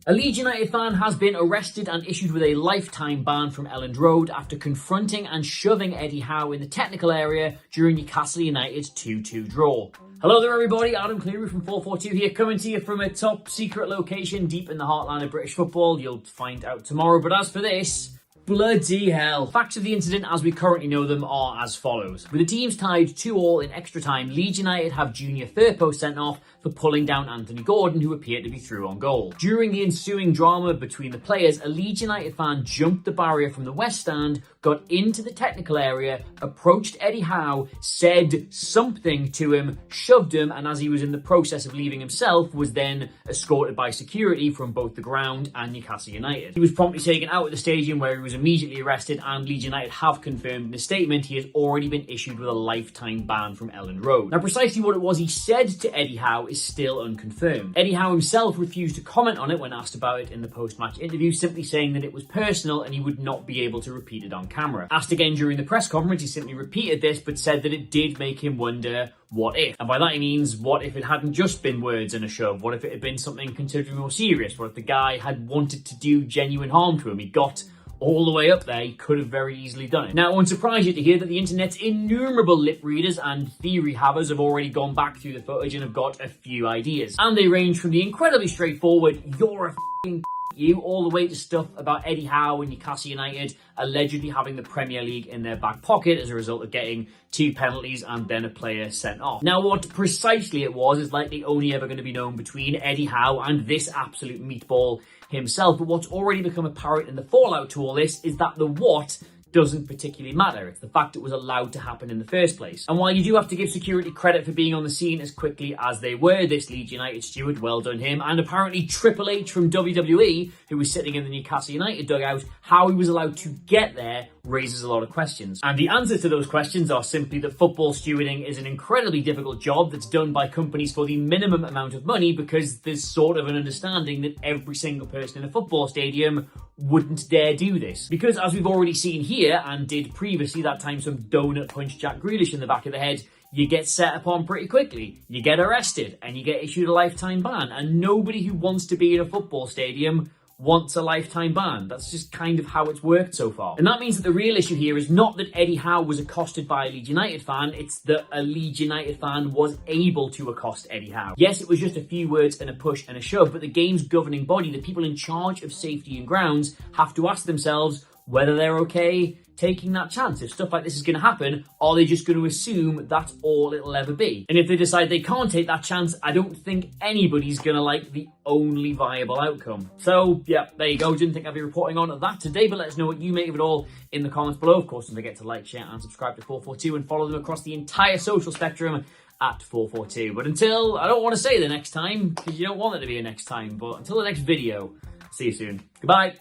A Leeds United fan has been arrested and issued with a lifetime ban from Elland Road after confronting and shoving Eddie Howe in the technical area during Newcastle United's 2-2 draw. Hello there everybody, Adam Cleary from FourFourTwo here, coming to you from a top secret location deep in the heartland of British football. You'll find out tomorrow, but as for this, bloody hell. Facts of the incident as we currently know them are as follows. With the teams tied 2-2 in extra time, Leeds United have Junior Firpo sent off for pulling down Anthony Gordon, who appeared to be through on goal. During the ensuing drama between the players, a Leeds United fan jumped the barrier from the west stand, got into the technical area, approached Eddie Howe, said something to him, shoved him, and as he was in the process of leaving himself, was then escorted by security from both the ground and Newcastle United. He was promptly taken out of the stadium where he was immediately arrested, and Leeds United have confirmed in a statement he has already been issued with a lifetime ban from Elland Road. Now, precisely what it was he said to Eddie Howe is still unconfirmed. Eddie Howe himself refused to comment on it when asked about it in the post-match interview, simply saying that it was personal and he would not be able to repeat it on camera. Asked again during the press conference, he simply repeated this, but said that it did make him wonder, what if? And by that he means, what if it hadn't just been words and a shove? What if it had been something considerably more serious? What if the guy had wanted to do genuine harm to him? He got all the way up there, he could have very easily done it. Now, it won't surprise you to hear that the internet's innumerable lip readers and theory havers have already gone back through the footage and have got a few ideas. And they range from the incredibly straightforward, you're a f***ing you, all the way to stuff about Eddie Howe and Newcastle United allegedly having the Premier League in their back pocket as a result of getting 2 penalties and then a player sent off. Now, what precisely it was is likely only ever going to be known between Eddie Howe and this absolute meatball himself, but what's already become apparent in the fallout to all this is that the what doesn't particularly matter. It's the fact it was allowed to happen in the first place. And while you do have to give security credit for being on the scene as quickly as they were, this Leeds United steward, well done him, and apparently Triple H from WWE, who was sitting in the Newcastle United dugout, how he was allowed to get there raises a lot of questions. And the answer to those questions are simply that football stewarding is an incredibly difficult job that's done by companies for the minimum amount of money, because there's sort of an understanding that every single person in a football stadium wouldn't dare do this. Because as we've already seen here, and did previously, that time some donut punch Jack Grealish in the back of the head, you get set upon pretty quickly, you get arrested, and you get issued a lifetime ban. And nobody who wants to be in a football stadium wants a lifetime ban. That's just kind of how it's worked so far. And that means that the real issue here is not that Eddie Howe was accosted by a Leeds United fan, it's that a Leeds United fan was able to accost Eddie Howe. Yes, it was just a few words and a push and a shove, but the game's governing body, the people in charge of safety and grounds, have to ask themselves whether they're okay taking that chance. If stuff like this is going to happen, are they just going to assume that's all it'll ever be? And if they decide they can't take that chance, I don't think anybody's going to like the only viable outcome. So, yeah, there you go. Didn't think I'd be reporting on that today, but let us know what you make of it all in the comments below. Of course, don't forget to like, share, and subscribe to FourFourTwo and follow them across the entire social spectrum at FourFourTwo. But until, I don't want to say the next time, because you don't want it to be a next time, but until the next video, see you soon. Goodbye.